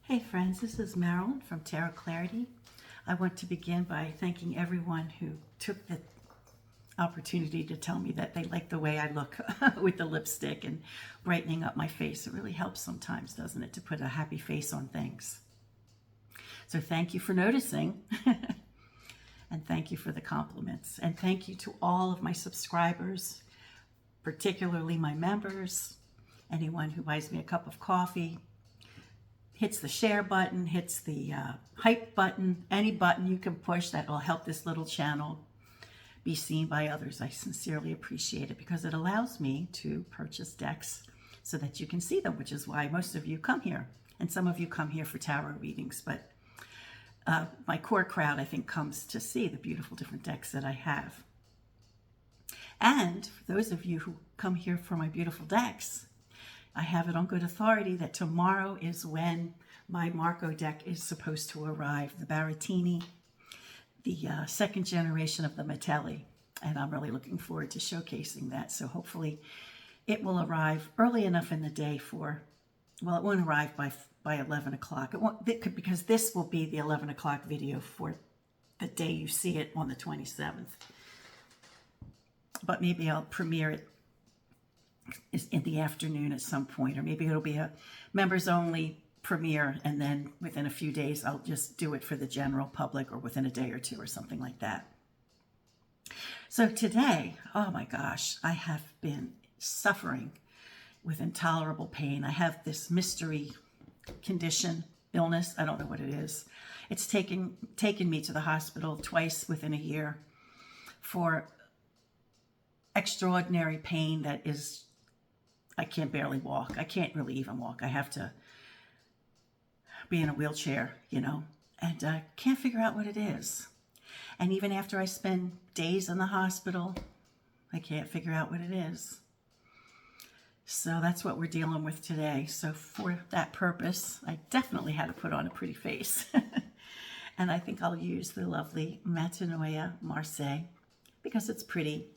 Hey friends, this is Marilyn from Tarot Clarity. I want to begin by thanking everyone who took the opportunity to tell me that they like the way I look with the lipstick and brightening up my face. It really helps sometimes, doesn't it, to put a happy face on things. So thank you for noticing and thank you for the compliments. And thank you to all of my subscribers, particularly my members, anyone who buys me a cup of coffee, hits the share button, hits the hype button, any button you can push that will help this little channel be seen by others. I sincerely appreciate it because it allows me to purchase decks so that you can see them, which is why most of you come here. And some of you come here for tarot readings, but my core crowd, I think, comes to see the beautiful different decks that I have. And for those of you who come here for my beautiful decks, I have it on good authority that tomorrow is when my Marco deck is supposed to arrive, the Baratini, the second generation of the Metanoia, and I'm really looking forward to showcasing that. So hopefully it will arrive early enough in the day for, well, it won't arrive by 11 o'clock. It won't, because this will be the 11 o'clock video for the day you see it on the 27th. But maybe I'll premiere it in the afternoon at some point, or maybe it'll be a members only premiere, and then within a few days I'll just do it for the general public, or within a day or two or something like that. So today, oh my gosh, I have been suffering with intolerable pain. I have this mystery condition, illness, I don't know what it is. It's taken me to the hospital twice within a year for extraordinary pain that is, I can't barely walk. I can't really even walk. I have to be in a wheelchair, you know, and I can't figure out what it is. And even after I spend days in the hospital, I can't figure out what it is. So that's what we're dealing with today. So for that purpose, I definitely had to put on a pretty face. And I think I'll use the lovely Metanoia Marseille because it's pretty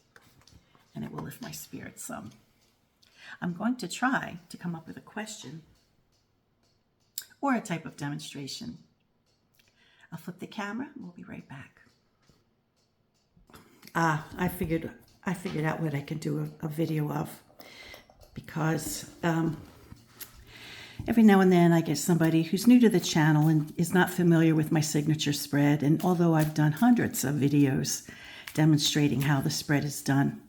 and it will lift my spirits some. I'm going to try to come up with a question or a type of demonstration. I'll flip the camera and we'll be right back. I figured out what I can do a video of, because every now and then I get somebody who's new to the channel and is not familiar with my signature spread. And although I've done hundreds of videos demonstrating how the spread is done,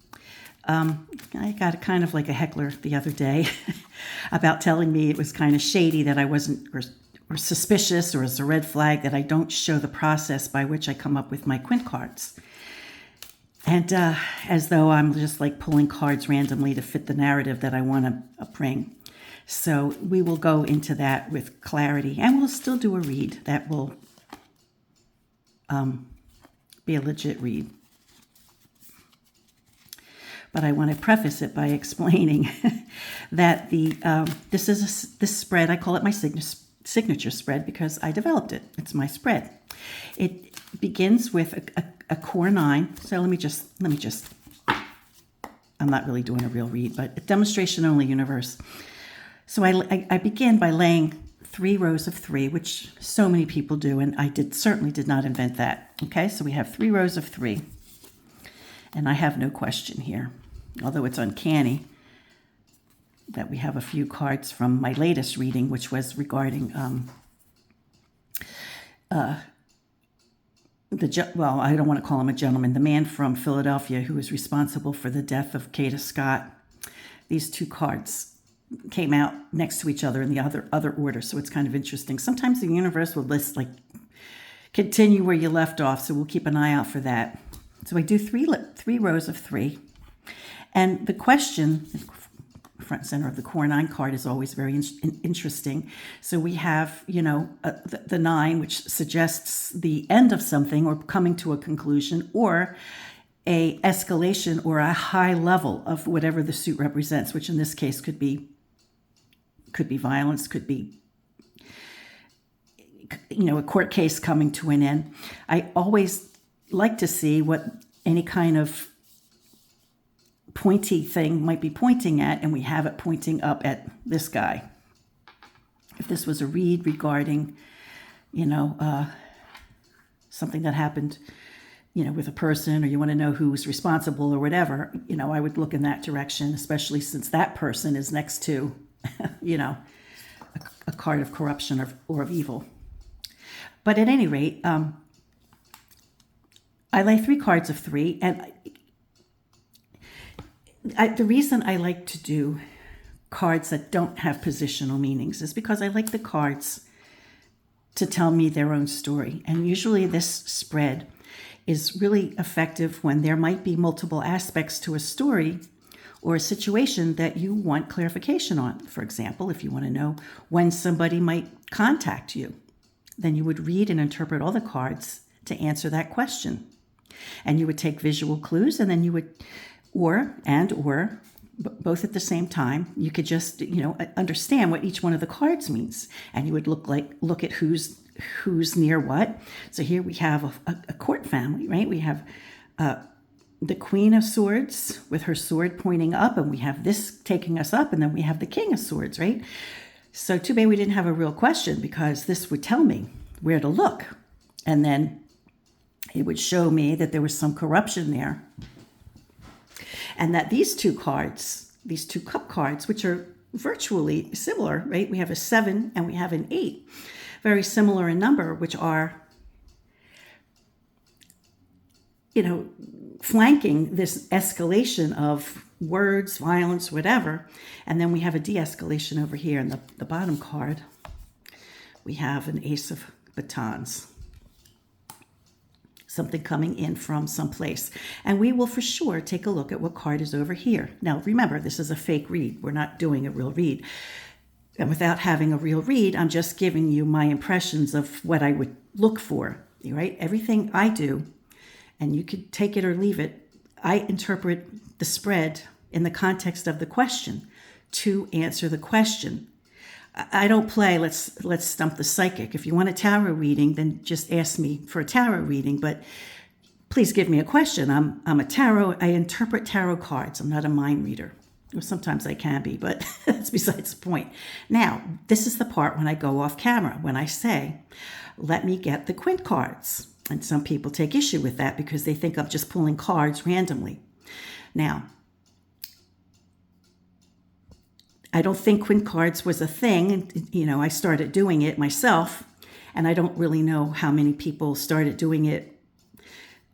I got kind of like a heckler the other day about telling me it was kind of shady that I wasn't, or suspicious, or as a red flag that I don't show the process by which I come up with my quint cards. And as though I'm just like pulling cards randomly to fit the narrative that I want to bring. So we will go into that with clarity, and we'll still do a read that will be a legit read. But I want to preface it by explaining that this spread, I call it my signature spread because I developed it. It's my spread. It begins with a core 9. So let me just, I'm not really doing a real read, but a demonstration only universe. So I begin by laying 3 rows of 3, which so many people do, and I certainly did not invent that. Okay, so we have 3 rows of 3, and I have no question here. Although it's uncanny that we have a few cards from my latest reading, which was regarding well, I don't want to call him a gentleman, the man from Philadelphia who was responsible for the death of Kata Scott. These 2 cards came out next to each other in the other order, so it's kind of interesting. Sometimes the universe will list, like, continue where you left off, so we'll keep an eye out for that. So I do 3 rows of 3. And the question, front center of the core 9 card, is always very interesting. So we have, you know, the 9, which suggests the end of something or coming to a conclusion, or a escalation or a high level of whatever the suit represents, which in this case could be violence, could be, you know, a court case coming to an end. I always like to see what any kind of pointy thing might be pointing at, and we have it pointing up at this guy. if this was a read regarding, something that happened, with a person, or you want to know who's responsible or whatever, I would look in that direction, especially since that person is next to, a card of corruption or of evil. But at any rate, I lay 3 cards of 3, and the reason I like to do cards that don't have positional meanings is because I like the cards to tell me their own story. And usually this spread is really effective when there might be multiple aspects to a story or a situation that you want clarification on. For example, if you want to know when somebody might contact you, then you would read and interpret all the cards to answer that question. And you would take visual clues, and then you would, or both at the same time, you could just, understand what each one of the cards means. And you would look at who's near what. So here we have a court family, right? We have the Queen of Swords with her sword pointing up, and we have this taking us up, and then we have the King of Swords, right? So too bad we didn't have a real question, because this would tell me where to look. And then it would show me that there was some corruption there. And that these 2 cards, these 2 cup cards, which are virtually similar, right? We have a 7 and we have an 8, very similar in number, which are, flanking this escalation of words, violence, whatever. And then we have a de-escalation over here in the bottom card. We have an Ace of Batons. Something coming in from someplace. And we will for sure take a look at what card is over here. Now, remember, this is a fake read. We're not doing a real read. And without having a real read, I'm just giving you my impressions of what I would look for, right? Everything I do, and you could take it or leave it, I interpret the spread in the context of the question to answer the question. I don't play let's stump the psychic. If you want a tarot reading, then just ask me for a tarot reading, but please give me a question. I interpret tarot cards. I'm not a mind reader. Well, sometimes I can be, but that's besides the point. Now, this is the part when I go off camera, when I say, let me get the quint cards. And some people take issue with that because they think I'm just pulling cards randomly. Now, I don't think quint cards was a thing. I started doing it myself, and I don't really know how many people started doing it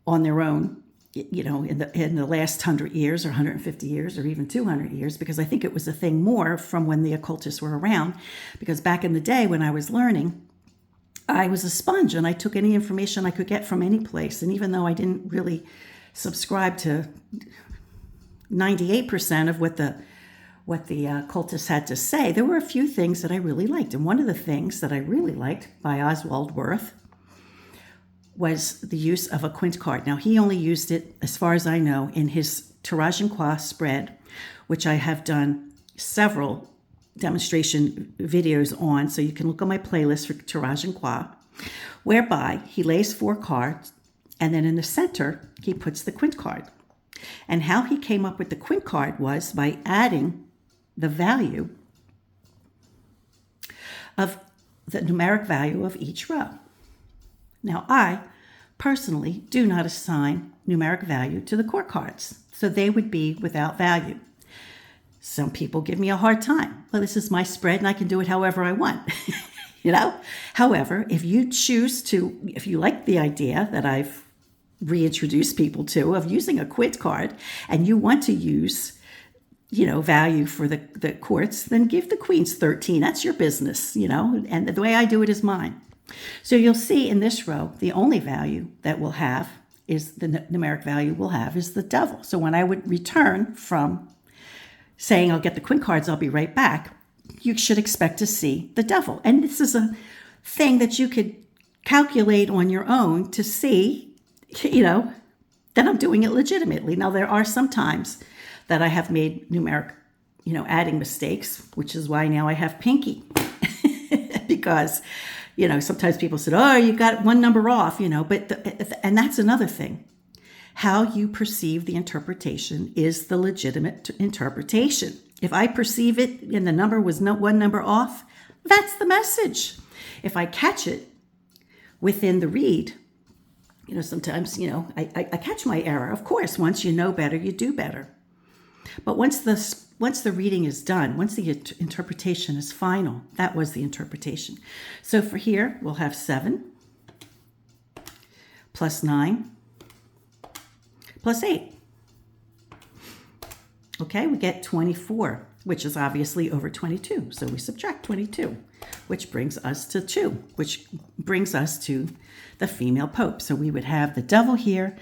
on their own, in the last 100 years or 150 years or even 200 years, because I think it was a thing more from when the occultists were around. Because back in the day when I was learning, I was a sponge, and I took any information I could get from any place. And even though I didn't really subscribe to 98% of what the occultists had to say, there were a few things that I really liked. And one of the things that I really liked by Oswald Wirth was the use of a quint card. Now, he only used it, as far as I know, in his Tirage and Croix spread, which I have done several demonstration videos on, so you can look on my playlist for Tirage and Croix, whereby he lays 4 cards, and then in the center, he puts the quint card. And how he came up with the quint card was by adding the value of the numeric value of each row. Now, I personally do not assign numeric value to the court cards, so they would be without value. Some people give me a hard time. Well, this is my spread, and I can do it however I want. However, if you like the idea that I've reintroduced people to of using a quint card, and you want to use value for the courts, then give the queens 13. That's your business, and the way I do it is mine. So you'll see in this row, the only value that we'll have is the numeric value we'll have is the devil. So when I would return from saying I'll get the quint cards, I'll be right back, you should expect to see the devil. And this is a thing that you could calculate on your own to see, that I'm doing it legitimately. Now, there are some times that I have made numeric, adding mistakes, which is why now I have pinky. Because, sometimes people said, oh, you got one number off, and that's another thing. How you perceive the interpretation is the legitimate interpretation. If I perceive it and the number was one number off, That's the message. If I catch it within the read, sometimes, I catch my error. Of course, once you know better, you do better. But once the reading is done, once the interpretation is final, that was the interpretation. So for here, we'll have 7 plus 9 plus 8. Okay, we get 24, which is obviously over 22. So we subtract 22, which brings us to 2, which brings us to the female pope. So we would have the devil here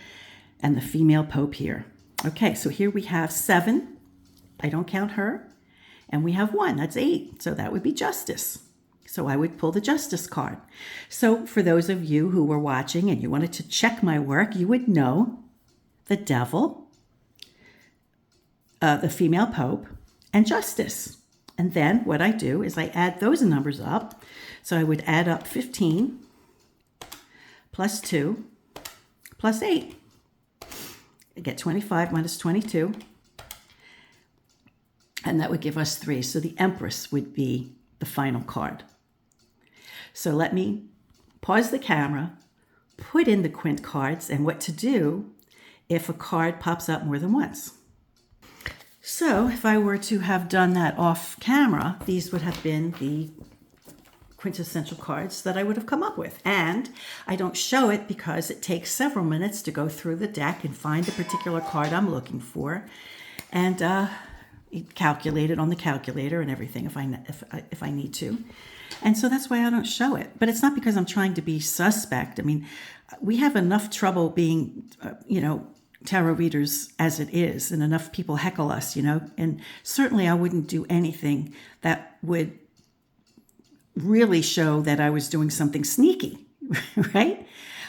and the female pope here. Okay, so here we have 7. I don't count her. And we have 1. That's 8. So that would be justice. So I would pull the justice card. So for those of you who were watching and you wanted to check my work, you would know the devil, the female pope, and justice. And then what I do is I add those numbers up. So I would add up 15 plus 2 plus 8. I get 25 minus 22. And that would give us 3. So the Empress would be the final card. So let me pause the camera, put in the quint cards and what to do if a card pops up more than once. So if I were to have done that off camera, these would have been the quintessential cards that I would have come up with. And I don't show it because it takes several minutes to go through the deck and find the particular card I'm looking for. And calculate it on the calculator and everything if I need to. And so that's why I don't show it. But it's not because I'm trying to be suspect. I mean, we have enough trouble being, tarot readers as it is, and enough people heckle us, and certainly I wouldn't do anything that would really show that I was doing something sneaky, right?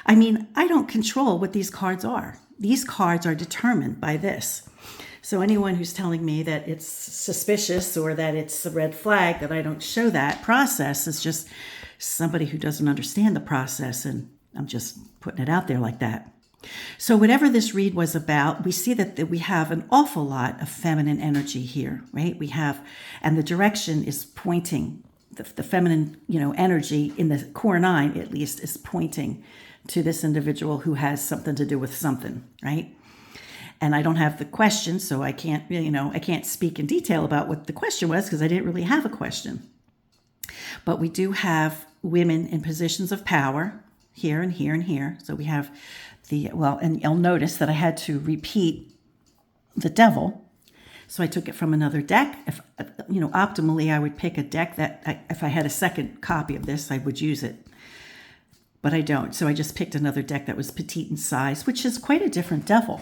I mean, I don't control what these cards are. These cards are determined by this. So anyone who's telling me that it's suspicious or that it's a red flag that I don't show that process is just somebody who doesn't understand the process, and I'm just putting it out there like that. So whatever this read was about, we see that we have an awful lot of feminine energy here, right? We have, and the direction is pointing, the feminine, energy in the core 9, at least, is pointing to this individual who has something to do with something, right? And I don't have the question, so I can't, I can't speak in detail about what the question was because I didn't really have a question. But we do have women in positions of power here and here and here. So we have and you'll notice that I had to repeat the devil. So I took it from another deck. If, optimally I would pick a deck that if I had a second copy of this, I would use it. But I don't. So I just picked another deck that was petite in size, which is quite a different devil.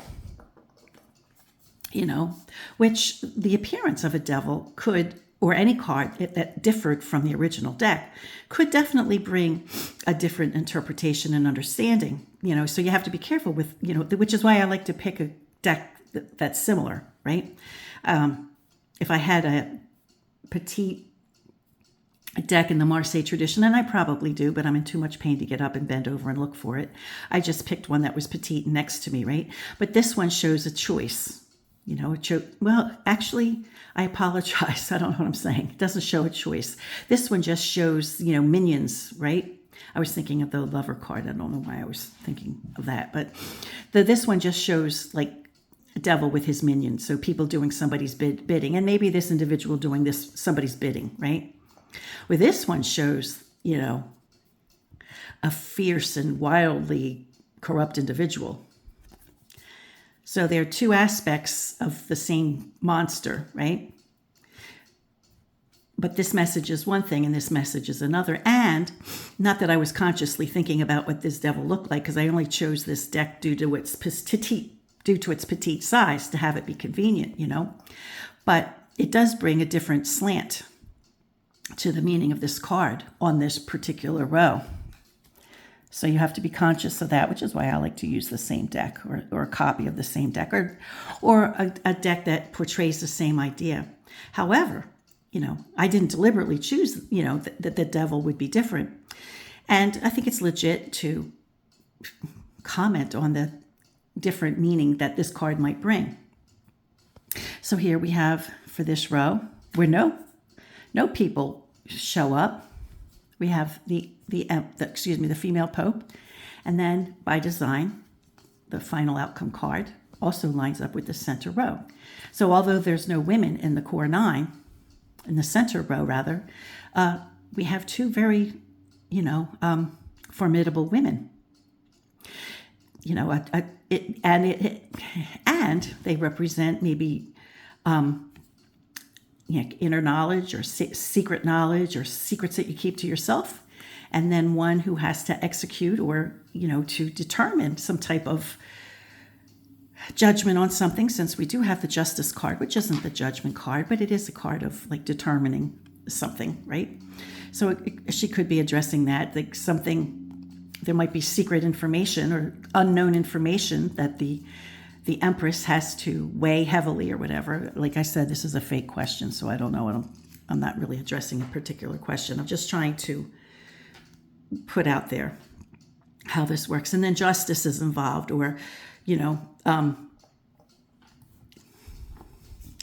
Which the appearance of a devil could, or any card that differed from the original deck, could definitely bring a different interpretation and understanding. So you have to be careful with, which is why I like to pick a deck that's similar, right? If I had a petite deck in the Marseille tradition, and I probably do, but I'm in too much pain to get up and bend over and look for it, I just picked one that was petite next to me, right? But this one shows a choice. Well, actually, I apologize. I don't know what I'm saying. It doesn't show a choice. This one just shows, minions, right? I was thinking of the lover card. I don't know why I was thinking of that. But this one just shows, like, a devil with his minions. So people doing somebody's bidding. And maybe this individual doing somebody's bidding, right? Well, this one shows, a fierce and wildly corrupt individual. So there are two aspects of the same monster, right? But this message is one thing and this message is another. And not that I was consciously thinking about what this devil looked like, because I only chose this deck due to its petite size to have it be convenient, But it does bring a different slant to the meaning of this card on this particular row. So you have to be conscious of that, which is why I like to use the same deck or a copy of the same deck or a deck that portrays the same idea. However, I didn't deliberately choose, that the devil would be different. And I think it's legit to comment on the different meaning that this card might bring. So here we have, for this row, where no people show up. We have the female Pope, and then by design, the final outcome card also lines up with the center row. So although there's no women in the core 9, in the center row rather, we have two very, formidable women. And they represent maybe inner knowledge or secret knowledge or secrets that you keep to yourself, and then one who has to execute or to determine some type of judgment on something, since we do have the Justice card, which isn't the Judgment card, but it is a card of like determining something, right? So she could be addressing that, like something, there might be secret information or unknown information that the Empress has to weigh heavily or whatever. Like I said, this is a fake question, so I don't know what I'm not really addressing a particular question. I'm just trying to put out there how this works. And then justice is involved, or,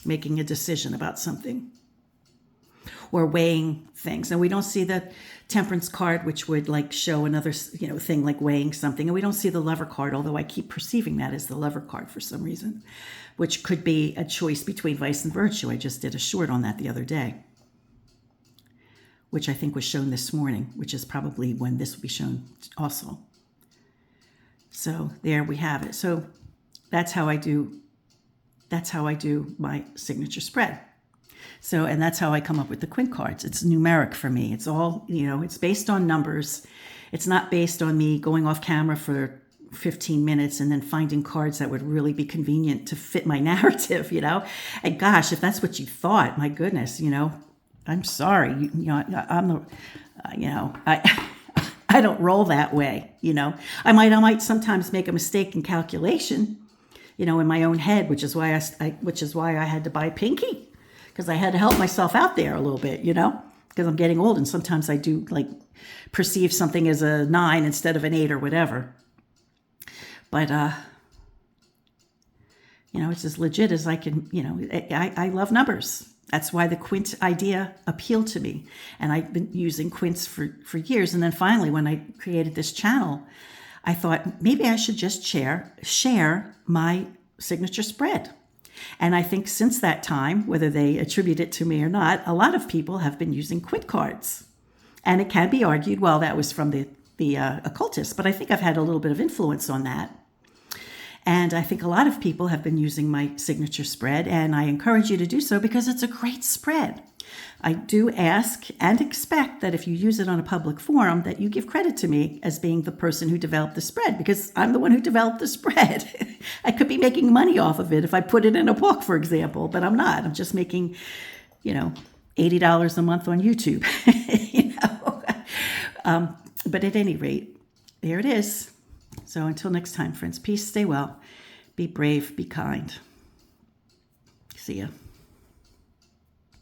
making a decision about something or weighing things. And we don't see the Temperance card, which would like show another, thing like weighing something. And we don't see the Lover card, although I keep perceiving that as the Lover card for some reason, which could be a choice between vice and virtue. I just did a short on that the other day, which I think was shown this morning, which is probably when this will be shown also. So there we have it. So that's how I do my signature spread. So, and that's how I come up with the quint cards. It's numeric for me. It's all, it's based on numbers. It's not based on me going off camera for 15 minutes and then finding cards that would really be convenient to fit my narrative, And gosh, if that's what you thought, my goodness, I'm sorry. I don't roll that way, I might sometimes make a mistake in calculation, in my own head, which is why I had to buy Pinky, because I had to help myself out there a little bit, because I'm getting old and sometimes I do like perceive something as a 9 instead of an 8 or whatever. But, it's as legit as I can, I love numbers. That's why the quint idea appealed to me. And I've been using quints for years. And then finally, when I created this channel, I thought maybe I should just share my signature spread. And I think since that time, whether they attribute it to me or not, a lot of people have been using quint cards. And it can be argued, well, that was from the occultists, but I think I've had a little bit of influence on that. And I think a lot of people have been using my signature spread, and I encourage you to do so because it's a great spread. I do ask and expect that if you use it on a public forum, that you give credit to me as being the person who developed the spread, because I'm the one who developed the spread. I could be making money off of it if I put it in a book, for example, but I'm not. I'm just making, $80 a month on YouTube, But at any rate, there it is. So until next time, friends, peace, stay well, be brave, be kind. See ya.